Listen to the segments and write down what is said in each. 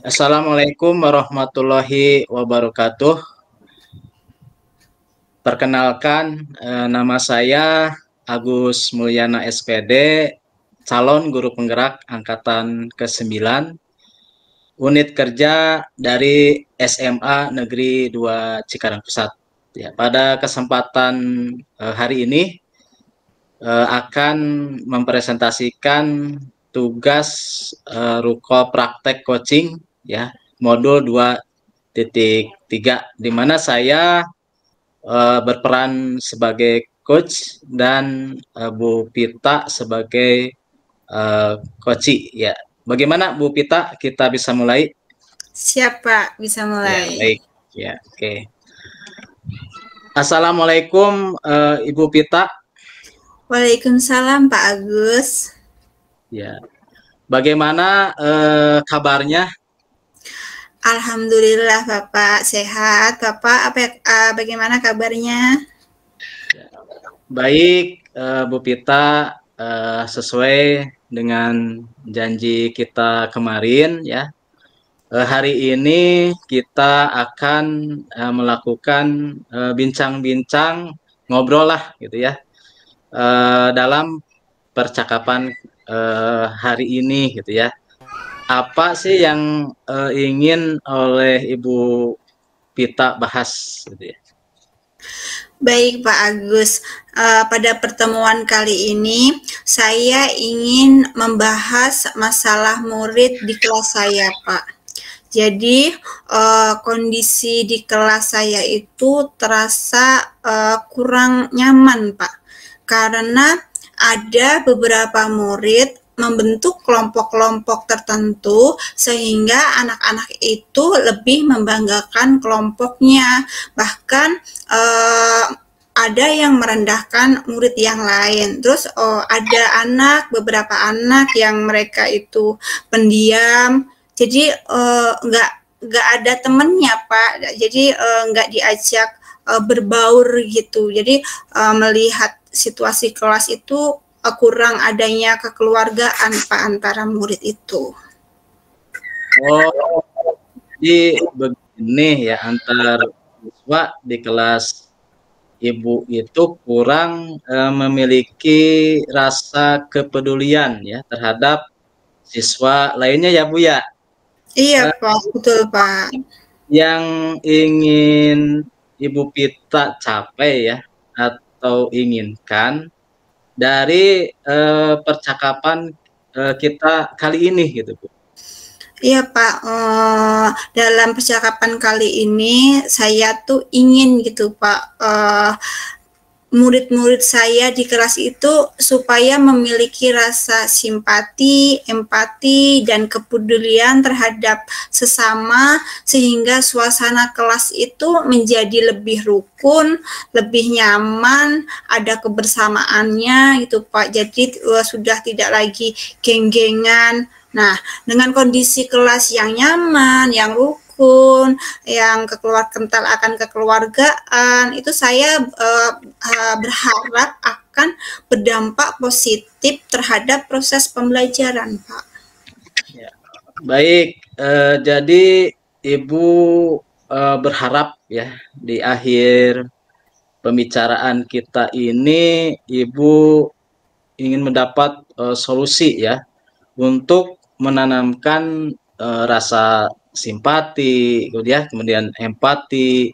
Assalamualaikum warahmatullahi wabarakatuh. Perkenalkan, nama saya Agus Mulyana SPD, calon guru penggerak angkatan ke-9, unit kerja dari SMA Negeri 2 Cikarang Pusat. Ya, pada kesempatan hari ini akan mempresentasikan tugas Ruko Praktek Coaching ya, modul 2.3, di mana saya berperan sebagai coach dan Bu Pita sebagai coach ya. Bagaimana Bu Pita, kita bisa mulai? Siap Pak, bisa Ya, mulai. baik. Ya, oke. Assalamualaikum Ibu Pita. Waalaikumsalam Pak Agus. Ya. Bagaimana kabarnya? Alhamdulillah Bapak sehat. Bapak bagaimana kabarnya? Baik, Bu Pita, sesuai dengan janji kita kemarin ya. Hari ini kita akan melakukan bincang-bincang, ngobrol lah gitu ya, dalam percakapan hari ini gitu ya. Apa sih yang ingin oleh Ibu Pita bahas gitu ya? Baik Pak Agus, pada pertemuan kali ini saya ingin membahas masalah murid di kelas saya Pak. Jadi kondisi di kelas saya itu terasa kurang nyaman Pak, karena ada beberapa murid membentuk kelompok-kelompok tertentu sehingga anak-anak itu lebih membanggakan kelompoknya, bahkan ada yang merendahkan murid yang lain. Terus ada beberapa anak yang mereka itu pendiam, jadi nggak ada temennya Pak, jadi nggak diajak berbaur gitu. Jadi melihat situasi kelas itu kurang adanya kekeluargaan Pak antara murid itu. Oh, jadi begini ya, antar siswa di kelas Ibu itu kurang memiliki rasa kepedulian ya terhadap siswa lainnya ya Bu ya. Iya Pak, betul Pak. Yang ingin Ibu Pita capai ya atau inginkan dari percakapan kita kali ini gitu Bu. Iya Pak, dalam percakapan kali ini saya tuh ingin gitu Pak, murid-murid saya di kelas itu supaya memiliki rasa simpati, empati, dan kepedulian terhadap sesama, sehingga suasana kelas itu menjadi lebih rukun, lebih nyaman, ada kebersamaannya gitu Pak. Jadi sudah tidak lagi geng-gengan. Nah, dengan kondisi kelas yang nyaman, yang rukun, yang kental akan kekeluargaan, itu saya berharap akan berdampak positif terhadap proses pembelajaran, Pak. Ya. Baik, jadi Ibu berharap ya di akhir pembicaraan kita ini Ibu ingin mendapat solusi ya untuk menanamkan rasa simpati, kemudian empati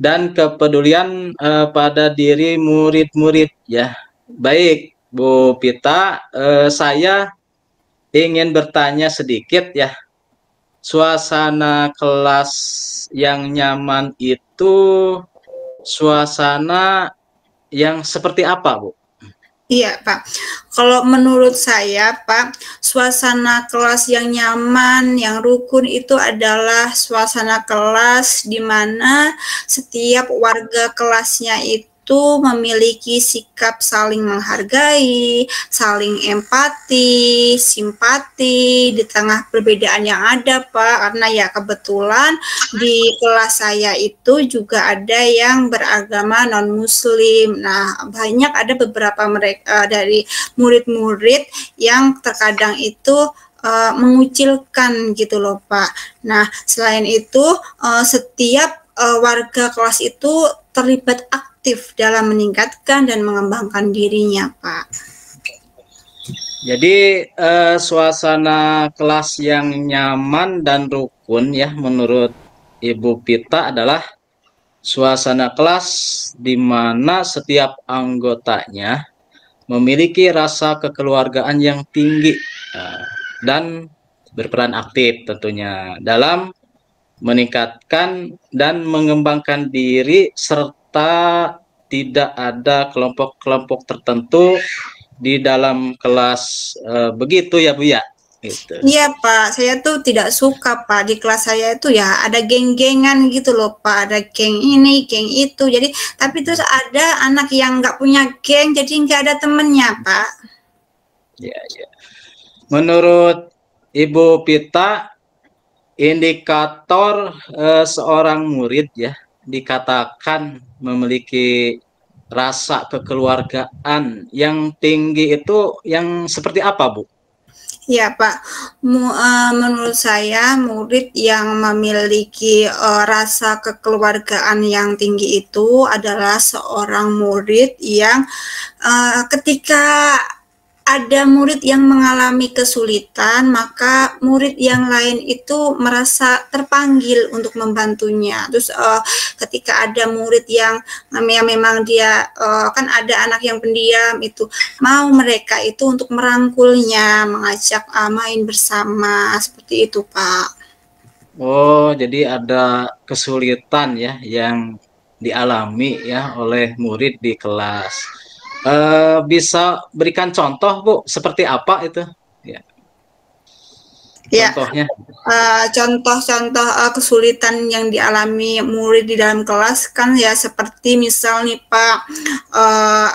dan kepedulian pada diri murid-murid ya. Baik, Bu Pita, saya ingin bertanya sedikit ya. Suasana kelas yang nyaman itu suasana yang seperti apa, Bu? Iya, Pak. Kalau menurut saya, Pak, suasana kelas yang nyaman, yang rukun itu adalah suasana kelas di mana setiap warga kelasnya itu memiliki sikap saling menghargai, saling empati, simpati di tengah perbedaan yang ada, Pak. Karena ya kebetulan di kelas saya itu juga ada yang beragama non-muslim. Nah, ada beberapa mereka dari murid-murid yang terkadang itu mengucilkan gitu loh Pak. Nah, selain itu setiap warga kelas itu terlibat aktif dalam meningkatkan dan mengembangkan dirinya Pak. Jadi suasana kelas yang nyaman dan rukun ya menurut Ibu Pita adalah suasana kelas di mana setiap anggotanya memiliki rasa kekeluargaan yang tinggi dan berperan aktif tentunya dalam meningkatkan dan mengembangkan diri serta tidak ada kelompok-kelompok tertentu di dalam kelas begitu ya Bu ya. Gitu. Iya Pak, saya tuh tidak suka Pak di kelas saya itu ya ada geng-gengan gitu loh Pak, ada geng ini, geng itu. Jadi tapi terus ada anak yang nggak punya geng, jadi nggak ada temennya Pak. Ya, ya. Menurut Ibu Pita, indikator seorang murid ya dikatakan memiliki rasa kekeluargaan yang tinggi itu yang seperti apa Bu? Ya Pak, menurut saya murid yang memiliki rasa kekeluargaan yang tinggi itu adalah seorang murid yang ketika ada murid yang mengalami kesulitan, maka murid yang lain itu merasa terpanggil untuk membantunya. Terus ketika ada murid yang memang dia kan ada anak yang pendiam itu, mau mereka itu untuk merangkulnya, mengajak main bersama, seperti itu Pak. Oh, jadi ada kesulitan ya yang dialami ya oleh murid di kelas. Bisa berikan contoh Bu, seperti apa itu? Ya, Ya, contohnya. contoh-contoh kesulitan yang dialami murid di dalam kelas kan ya seperti misal nih Pak,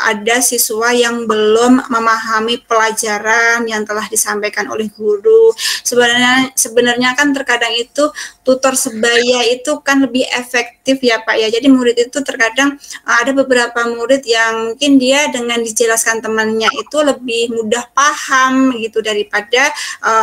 ada siswa yang belum memahami pelajaran yang telah disampaikan oleh guru. Sebenarnya kan terkadang itu tutor sebaya itu kan lebih efektif ya Pak ya. Jadi murid itu terkadang ada beberapa murid yang mungkin dia dengan dijelaskan temannya itu lebih mudah paham gitu daripada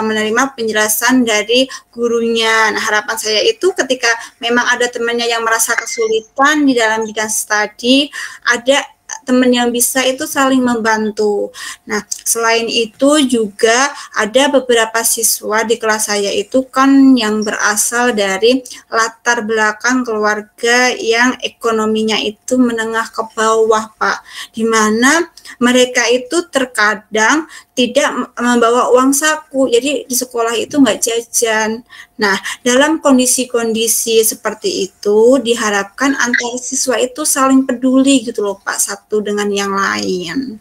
menerima penjelasan dari gurunya. Nah, harapan saya itu ketika memang ada temannya yang merasa kesulitan di dalam bidang studi, ada teman yang bisa itu saling membantu. Nah, selain itu juga ada beberapa siswa di kelas saya itu kan yang berasal dari latar belakang keluarga yang ekonominya itu menengah ke bawah, Pak. Di mana mereka itu terkadang tidak membawa uang saku, jadi di sekolah itu nggak jajan. Nah, dalam kondisi-kondisi seperti itu diharapkan antar siswa itu saling peduli gitu loh Pak, satu dengan yang lain.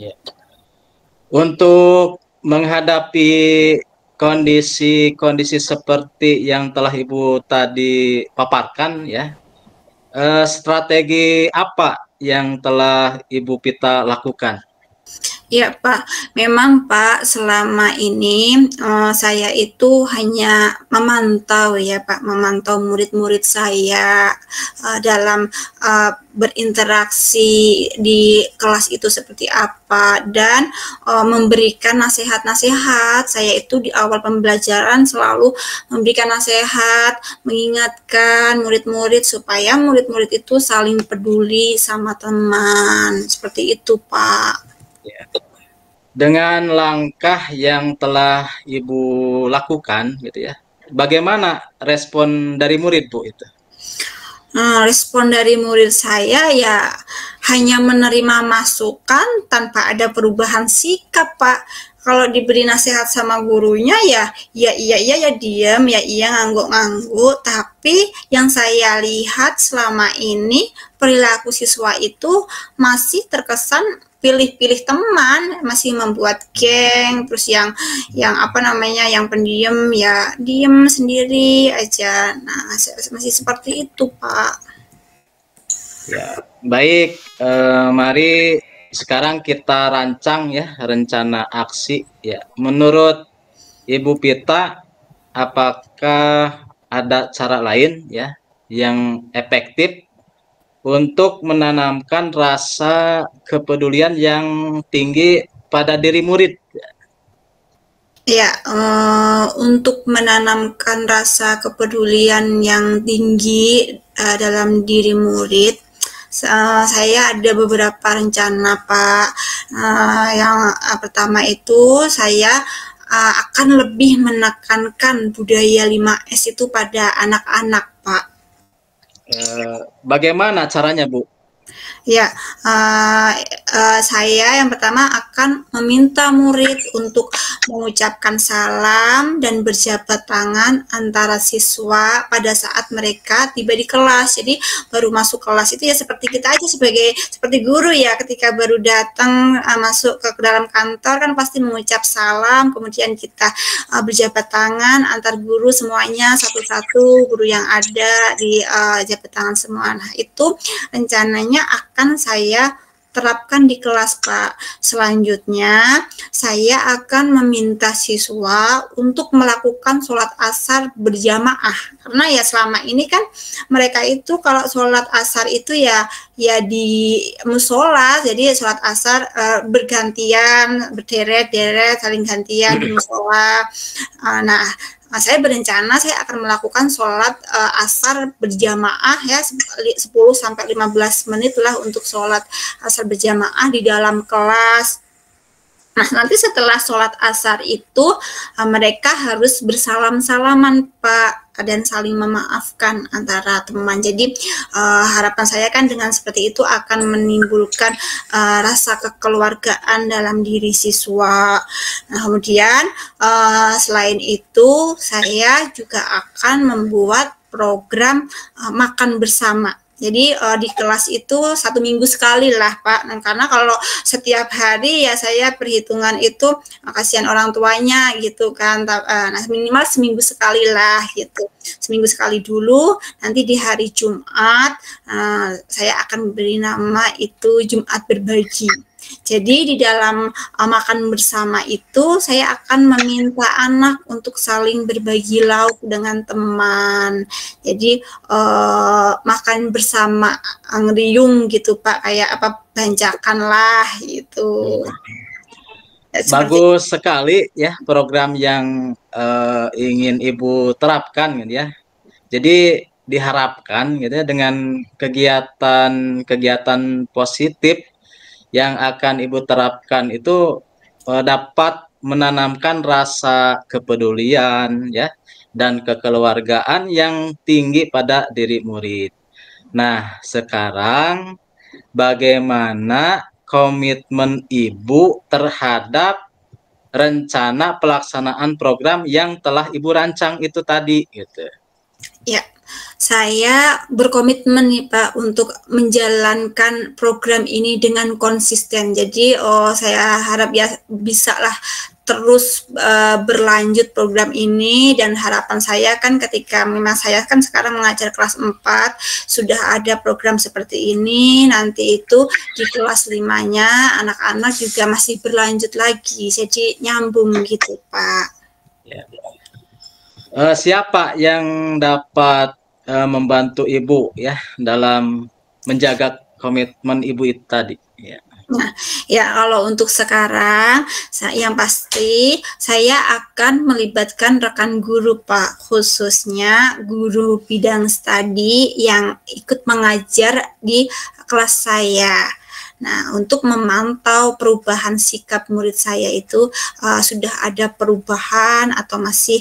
Ya. Untuk menghadapi kondisi-kondisi seperti yang telah Ibu tadi paparkan ya, strategi apa yang telah Ibu Pita lakukan? Ya Pak, memang Pak selama ini saya itu hanya memantau ya Pak, memantau murid-murid saya dalam berinteraksi di kelas itu seperti apa dan memberikan nasihat-nasihat. Saya itu di awal pembelajaran selalu memberikan nasihat, mengingatkan murid-murid supaya murid-murid itu saling peduli sama teman. Seperti itu Pak. Ya. Dengan langkah yang telah Ibu lakukan, gitu ya, bagaimana respon dari murid Bu itu? Respon dari murid saya ya hanya menerima masukan tanpa ada perubahan sikap, Pak. Kalau diberi nasihat sama gurunya ya iya diam, ya iya ngangguk-ngangguk. Tapi yang saya lihat selama ini perilaku siswa itu masih terkesan pilih-pilih teman, masih membuat geng, terus yang apa namanya yang pendiam ya diem sendiri aja. Nah, masih seperti itu, Pak. Ya, baik. Mari sekarang kita rancang ya rencana aksi. Ya, menurut Ibu Pita, apakah ada cara lain ya yang efektif untuk menanamkan rasa kepedulian yang tinggi pada diri murid? Ya, untuk menanamkan rasa kepedulian yang tinggi dalam diri murid, saya ada beberapa rencana, Pak. Yang pertama itu saya akan lebih menekankan budaya 5S itu pada anak-anak, Pak. Bagaimana caranya, Bu? Ya, saya yang pertama akan meminta murid untuk mengucapkan salam dan berjabat tangan antara siswa pada saat mereka tiba di kelas. Jadi baru masuk kelas itu ya seperti kita aja seperti guru ya, ketika baru datang masuk ke dalam kantor kan pasti mengucap salam, kemudian kita berjabat tangan antar guru semuanya satu-satu, guru yang ada di jabat tangan semua. Nah, itu rencananya akan saya terapkan di kelas, Pak. Selanjutnya, saya akan meminta siswa untuk melakukan sholat asar berjamaah. Karena ya selama ini kan mereka itu kalau sholat asar itu ya di musola, jadi sholat asar bergantian, berderet-deret, saling gantian di musola. Nah, saya berencana saya akan melakukan sholat asar berjamaah ya 10 sampai 15 menit lah untuk sholat asar berjamaah di dalam kelas. Nah, nanti setelah sholat asar itu mereka harus bersalam-salaman, Pak, dan saling memaafkan antara teman. Jadi harapan saya kan dengan seperti itu akan menimbulkan rasa kekeluargaan dalam diri siswa. Nah, kemudian selain itu saya juga akan membuat program makan bersama. Jadi di kelas itu 1 minggu sekali lah, Pak. Nah, karena kalau setiap hari ya saya perhitungan itu kasihan orang tuanya gitu kan. Nah, minimal seminggu sekali lah gitu. Seminggu sekali dulu. Nanti di hari Jumat saya akan beri nama itu Jumat Berbagi. Jadi di dalam makan bersama itu saya akan meminta anak untuk saling berbagi lauk dengan teman. Jadi makan bersama ngeriung gitu, Pak, kayak apa bancakan lah gitu. Bagus sekali ya program yang ingin Ibu terapkan gitu ya. Jadi diharapkan gitu ya dengan kegiatan-kegiatan positif yang akan Ibu terapkan itu dapat menanamkan rasa kepedulian ya dan kekeluargaan yang tinggi pada diri murid. Nah, sekarang bagaimana komitmen Ibu terhadap rencana pelaksanaan program yang telah Ibu rancang itu tadi gitu? Ya, saya berkomitmen nih Pak untuk menjalankan program ini dengan konsisten. Jadi saya harap ya bisa lah terus berlanjut program ini, dan harapan saya kan ketika memang saya kan sekarang mengajar kelas 4 sudah ada program seperti ini, nanti itu di kelas 5-nya anak-anak juga masih berlanjut lagi, jadi nyambung gitu Pak. Ya. Siapa yang dapat membantu Ibu ya dalam menjaga komitmen Ibu itu tadi? Ya. Nah, ya kalau untuk sekarang, yang pasti saya akan melibatkan rekan guru Pak, khususnya guru bidang studi yang ikut mengajar di kelas saya. Nah, untuk memantau perubahan sikap murid saya itu sudah ada perubahan atau masih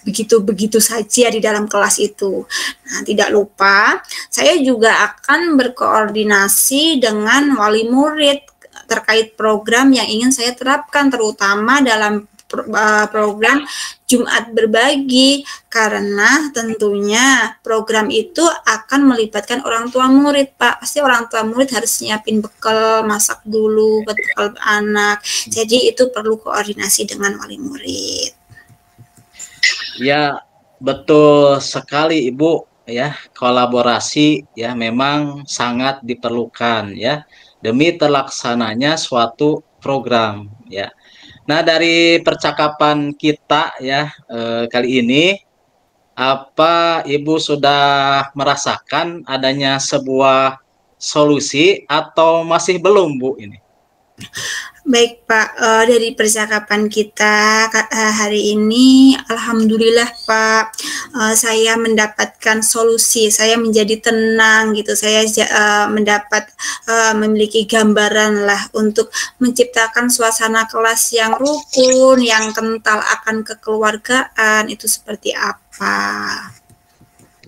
begitu-begitu saja di dalam kelas itu. Nah, tidak lupa saya juga akan berkoordinasi dengan wali murid terkait program yang ingin saya terapkan, terutama dalam program Jumat Berbagi, karena tentunya program itu akan melibatkan orang tua murid, Pak. Pasti orang tua murid harus nyiapin bekal, masak dulu, bekal anak. Jadi itu perlu koordinasi dengan wali murid. Ya, betul sekali Ibu ya. Kolaborasi ya memang sangat diperlukan ya demi terlaksananya suatu program ya. Nah, dari percakapan kita ya kali ini, apa Ibu sudah merasakan adanya sebuah solusi atau masih belum, Bu, ini? Baik Pak, dari percakapan kita hari ini, alhamdulillah Pak, saya mendapatkan solusi, saya menjadi tenang gitu, saya mendapat memiliki gambaran lah untuk menciptakan suasana kelas yang rukun, yang kental akan kekeluargaan, itu seperti apa.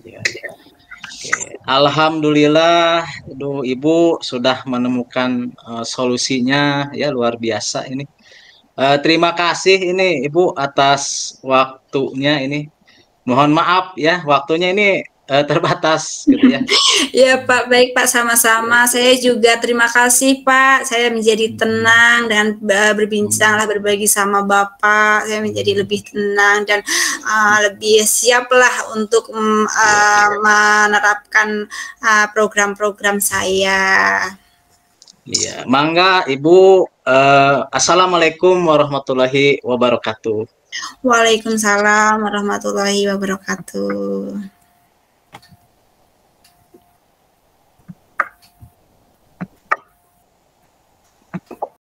Ya. Alhamdulillah, Ibu sudah menemukan solusinya, ya luar biasa ini. Terima kasih ini Ibu atas waktunya ini. Mohon maaf ya, waktunya ini terbatas gitu ya. Ya Pak, baik Pak, sama-sama. Saya juga terima kasih Pak. Saya menjadi tenang dan berbincang lah, berbagi sama Bapak. Saya menjadi lebih tenang dan lebih siap lah untuk menerapkan program-program saya. Iya, mangga Ibu. Assalamualaikum warahmatullahi wabarakatuh. Waalaikumsalam warahmatullahi wabarakatuh.